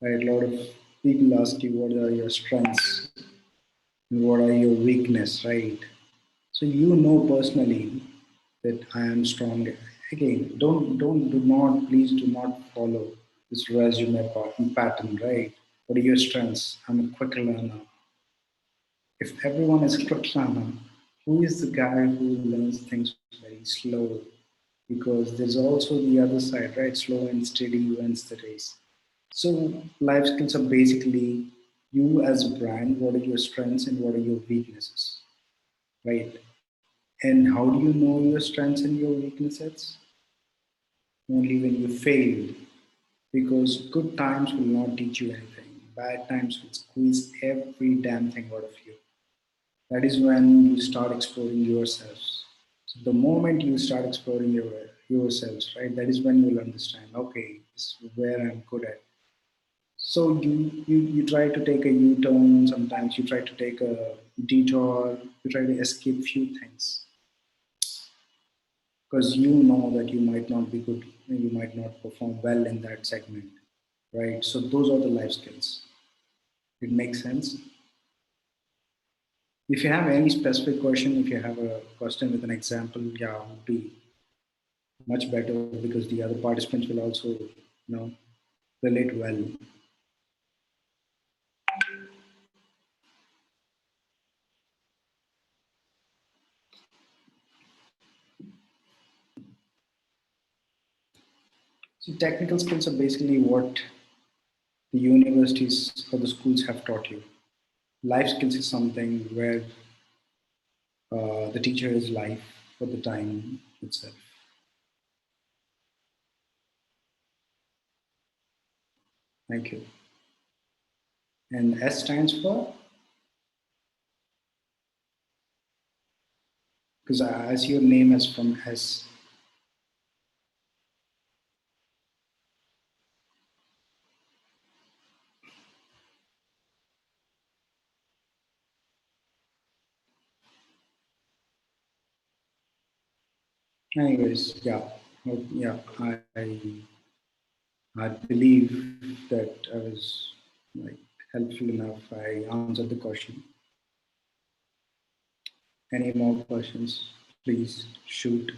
right? A lot of people ask you what are your strengths and what are your weakness, right? So you know personally that I am strong Again, do not, please do not follow this resume pattern, right? What are your strengths? I'm a quick learner. If everyone is a quick learner, who is the guy who learns things very slow? Because there's also the other side, right? Slow and steady wins the race. So life skills are basically you as a brand, what are your strengths and what are your weaknesses, right? And how do you know your strengths and your weaknesses? Only when you fail, because good times will not teach you anything. Bad times will squeeze every damn thing out of you. That is when you start exploring yourselves. So the moment you start exploring yourselves, right, that is when you'll understand, okay, this is where I'm good at. So you try to take a U-turn, sometimes you try to take a detour, you try to escape few things because you know that you might not be good, you might not perform well in that segment, right? So those are the life skills. It makes sense. If you have any specific question, if you have a question with an example, yeah, would be much better because the other participants will also, relate well. So technical skills are basically what the universities or the schools have taught you. Life skills is something where the teacher is life for the time itself. Thank you. And S stands for, because as your name is from S. Anyways, yeah, yeah, I believe that I was like helpful enough. I answered the question. Any more questions? Please shoot.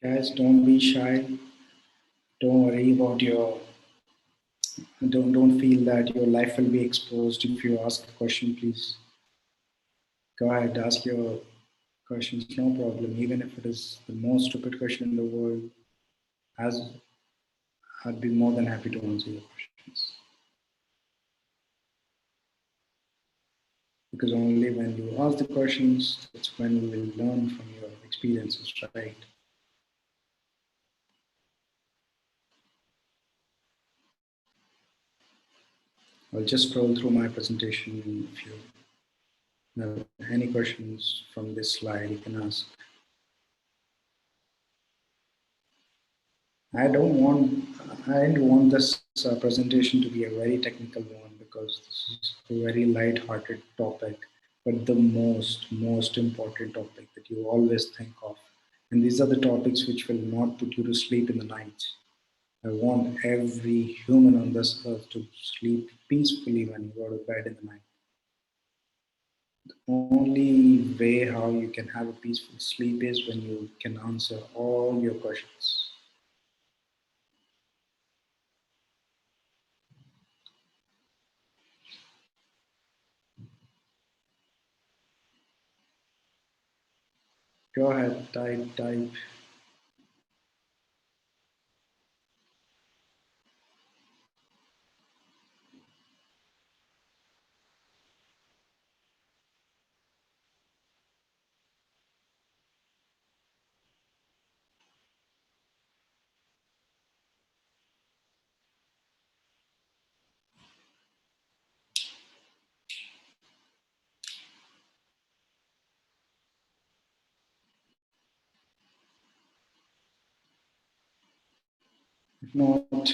Guys, don't be shy. Don't worry about your. Don't feel that your life will be exposed if you ask a question. Please go ahead, ask your questions. No problem. Even if it is the most stupid question in the world, as I'd be more than happy to answer your questions. Because only when you ask the questions, that's when you will learn from your experiences, right? I'll just scroll through my presentation. If you have any questions from this slide, you can ask. I don't want I don't want this presentation to be a very technical one because this is a very light-hearted topic, but the most important topic that you always think of. And these are the topics which will not put you to sleep in the night. I want every human on this earth to sleep peacefully when you go to bed in the night. Only way how you can have a peaceful sleep is when you can answer all your questions. Go ahead, type. If not,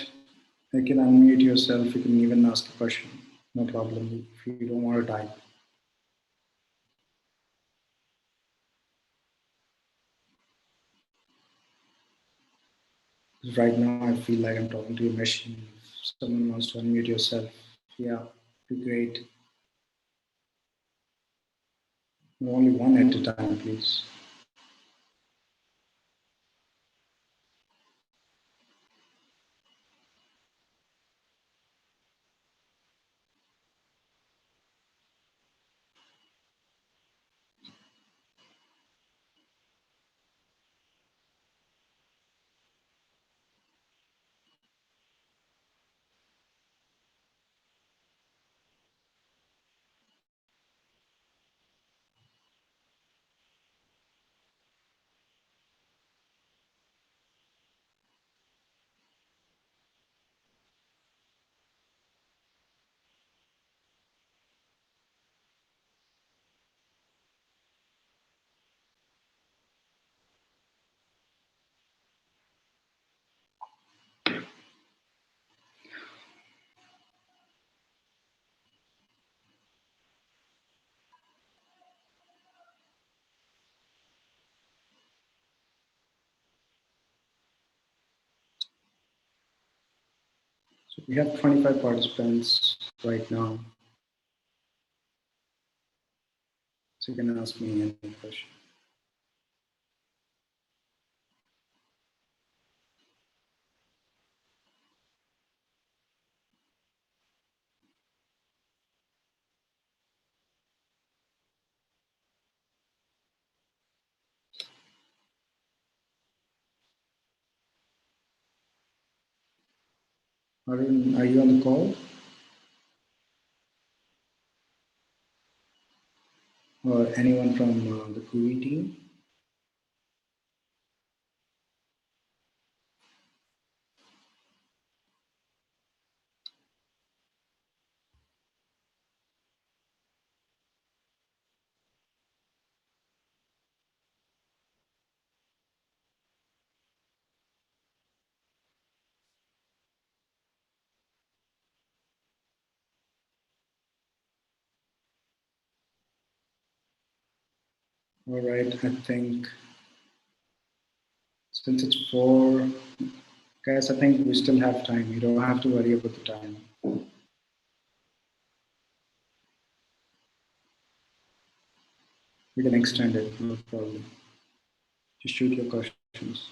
you can unmute yourself. You can even ask a question. No problem if you don't want to type. Because right now, I feel like I'm talking to a machine. If someone wants to unmute yourself, yeah, be great. Only one at a time, please. So we have 25 participants right now. So you can ask me any question. Are you on the call? Or anyone from the GUVi team? All right, I think since it's 4, guys, I think we still have time. You don't have to worry about the time. We can extend it, no problem. Just shoot your questions.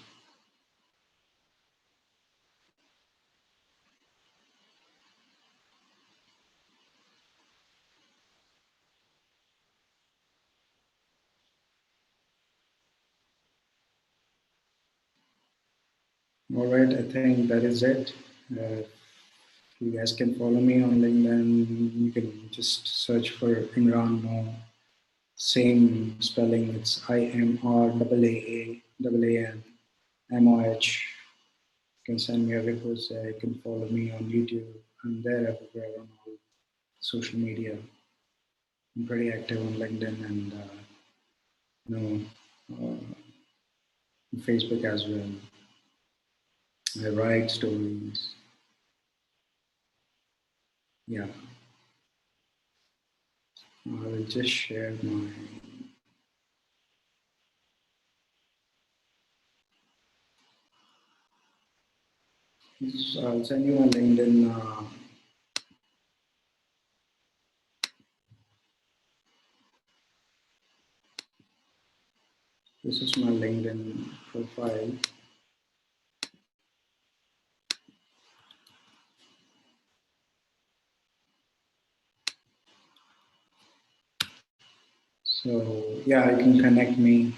All right, I think that is it. You guys can follow me on LinkedIn. You can just search for Imran Mo. Same spelling. It's IMRAAAANMOH. You can send me a request there. You can follow me on YouTube. I'm there everywhere on all social media. I'm pretty active on LinkedIn and you know on Facebook as well. I write stories. Yeah, I will just share my. I'll send you my LinkedIn. This is my LinkedIn profile. So yeah, you can connect me.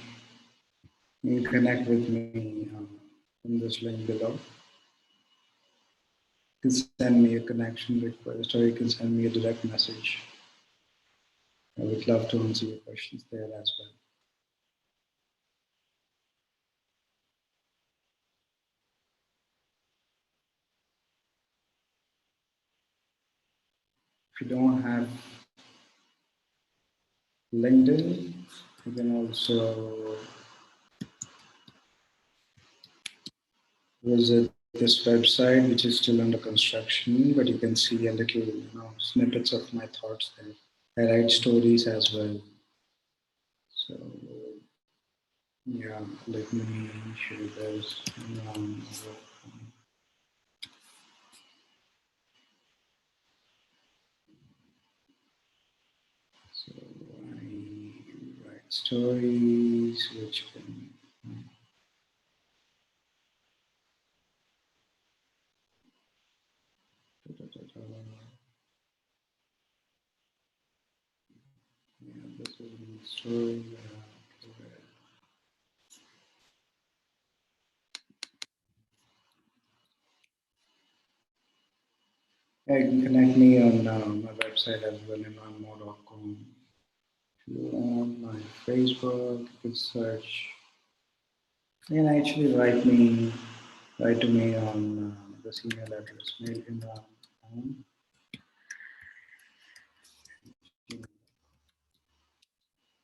You can connect with me in this link below. You can send me a connection request, or you can send me a direct message. I would love to answer your questions there as well. If you don't have LinkedIn, you can also visit this website, which is still under construction, but you can see a little, snippets of my thoughts there. I write stories as well. So yeah, let me show you guys. So I write stories, which can. Yeah, this is the story. Yeah, you can connect me on my website as well, imranmo.com. If you want my Facebook, you can search. You can actually write to me on this email address, mail Imraan.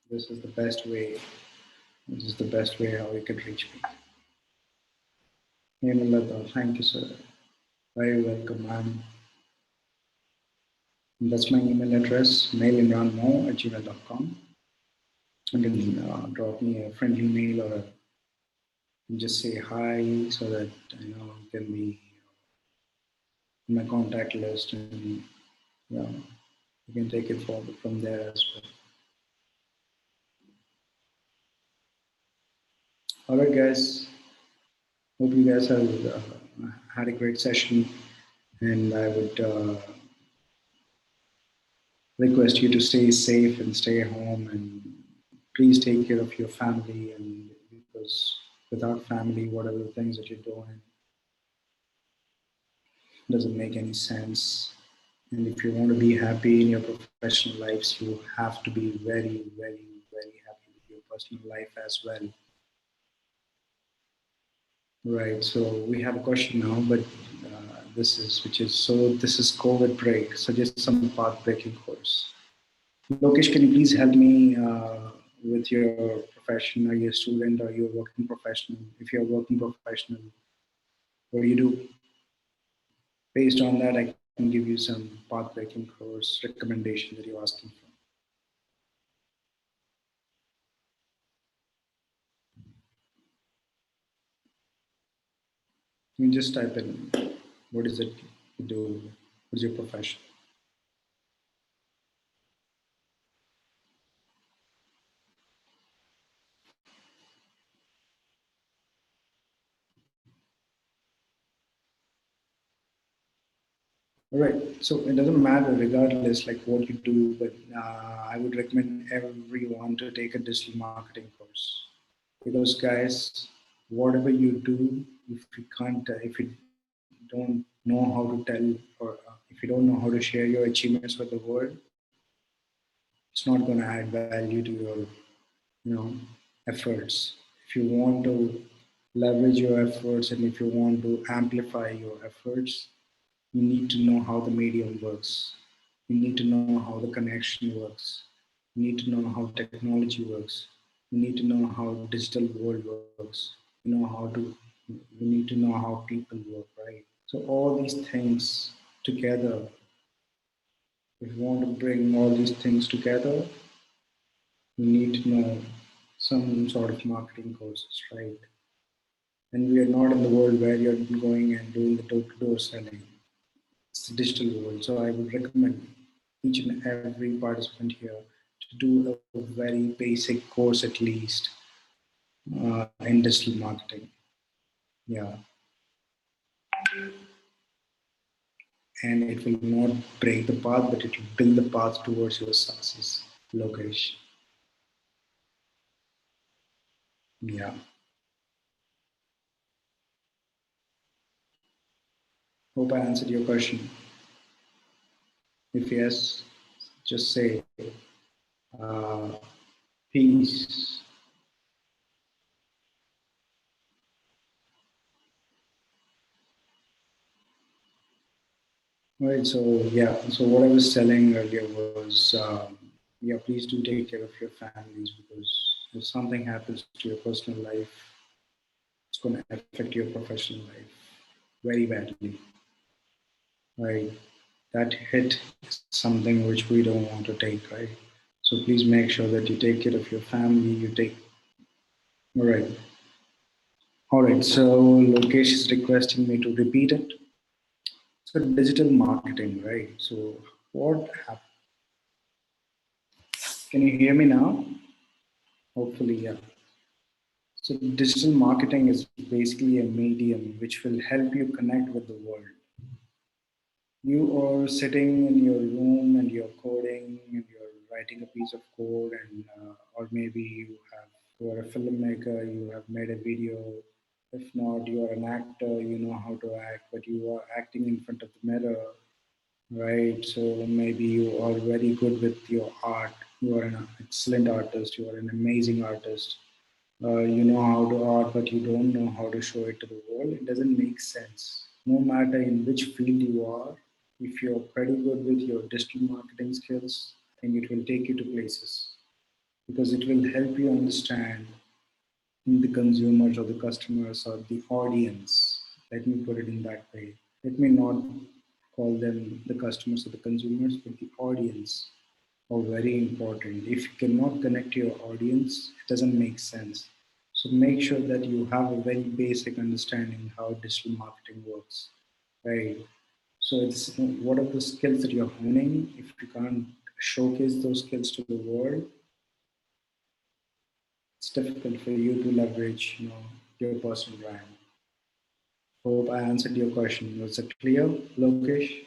This is the best way. This is the best way how you can reach me. Thank you, sir. Very welcome, man. That's my email address, mailimranmo@gmail.com. You can drop me a friendly mail or just say hi so that you can be in my contact list, and yeah, you can take it forward from there as well. All right, guys. Hope you guys have had a great session, and I would request you to stay safe and stay home, and please take care of your family, and because without family, whatever the things that you're doing doesn't make any sense. And if you want to be happy in your professional lives, you have to be very, very, very happy with your personal life as well. Right. So we have a question now, but this is COVID break. Suggest some path breaking course. Lokesh, can you please help me with your profession? Are you a student? Are you a working professional? If you're a working professional, what do you do? Based on that, I can give you some path breaking course recommendation that you're asking for. You can just type in what is it you do? What's your profession? All right. So it doesn't matter regardless like what you do, but I would recommend everyone to take a digital marketing course because guys, whatever you do, if you don't know how to tell or if you don't know how to share your achievements with the world, it's not going to add value to your efforts. If you want to leverage your efforts and if you want to amplify your efforts, you need to know how the medium works. You need to know how the connection works. You need to know how technology works. You need to know how digital world works. You need to know how people work, right? So all these things together, if you want to bring all these things together, you need to know some sort of marketing courses, right? And we are not in the world where you're going and doing the door-to-door selling. It's the digital world. So I would recommend each and every participant here to do a very basic course at least in digital marketing. Yeah. And it will not break the path, but it will build the path towards your success. Lokesh. Yeah. Hope I answered your question. If yes, just say uh, peace. Right. So yeah. So what I was telling earlier was, yeah, please do take care of your families because if something happens to your personal life, it's going to affect your professional life. very badly, right? That hit is something which we don't want to take, right? So please make sure that you take care of your family. You take, all right. All right, so Lokesh is requesting me to repeat it. So digital marketing, right? So what hap- can you hear me now? Hopefully, yeah. So digital marketing is basically a medium which will help you connect with the world. You are sitting in your room and you're coding and you're writing a piece of code, and or maybe you are a filmmaker, you have made a video. If not, you are an actor, you know how to act, but you are acting in front of the mirror, right? So maybe you are very good with your art. You are an excellent artist. You are an amazing artist. You know how to art, but you don't know how to show it to the world. It doesn't make sense. No matter in which field you are, if you're pretty good with your digital marketing skills, I think it will take you to places because it will help you understand the consumers or the customers or the audience. Let me put it in that way. Let me not call them the customers or the consumers, but the audience are very important. If you cannot connect to your audience, it doesn't make sense. So make sure that you have a very basic understanding how digital marketing works, right? So it's what are the skills that you're honing. If you can't showcase those skills to the world, it's difficult for you to leverage, your personal brand. Hope I answered your question. Was it clear, Lokesh?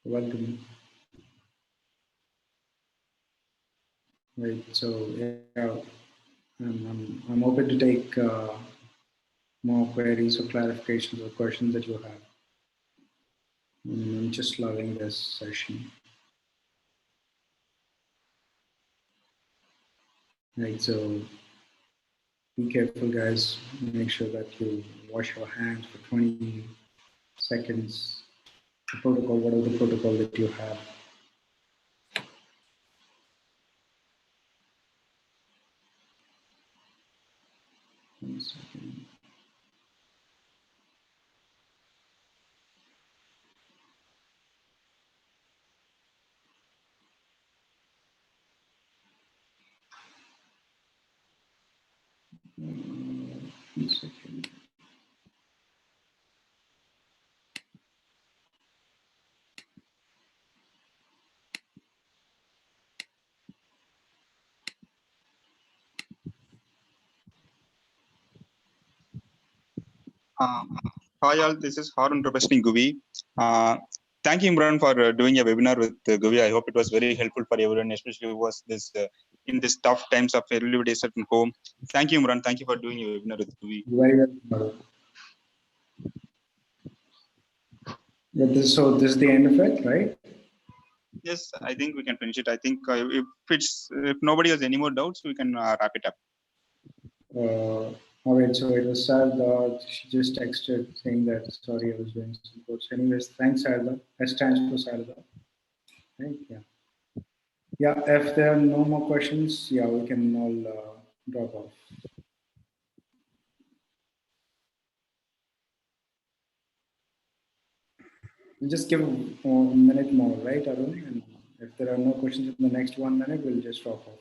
Welcome. Right. So yeah, I'm open to take more queries or clarifications or questions that you have. I'm just loving this session. Right. So be careful, guys. Make sure that you wash your hands for 20 seconds. The protocol, whatever the protocol that you have. One second. One second. Uh, Hi all, this is Harun representing GUVi. Thank you, Imran, for doing a webinar with GUVi. I hope it was very helpful for everyone, especially who was this in this tough times of early days at home. Thank you, Imran. Thank you for doing a webinar with GUVi. Very well. So this is the end of it, right? Yes, I think we can finish it. I think if nobody has any more doubts, we can wrap it up. All right, so it was Sarda. She just texted saying that sorry, I was doing some codes. Anyways, thanks, Sarda. S stands for Sarda. Right? Yeah. Yeah. If there are no more questions, yeah, we can all drop off. We'll just give a minute more, right, Arun? And if there are no questions in the next 1 minute, we'll just drop off.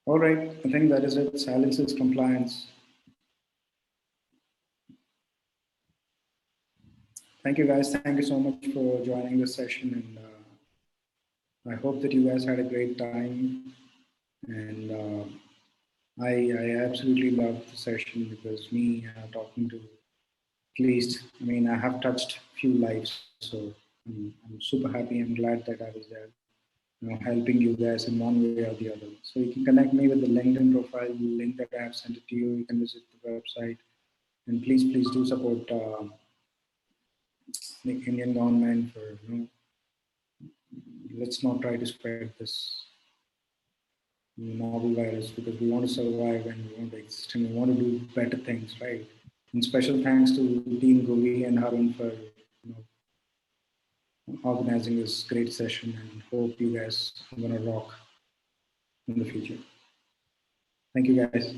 All right. I think that is it. Silence is compliance. Thank you, guys. Thank you so much for joining this session, and I hope that you guys had a great time. And I absolutely love the session because me talking to at least, I mean, I have touched few lives, so I'm super happy. I'm glad that I was there, helping you guys in one way or the other. So you can connect me with the LinkedIn profile link that I have sent it to you. You can visit the website. And please do support the Indian government for, let's not try to spread this novel virus, because we want to survive and we want to exist and we want to do better things, right? And special thanks to Team GUVi and Harun for organizing this great session, and hope you guys are gonna rock in the future. Thank you guys.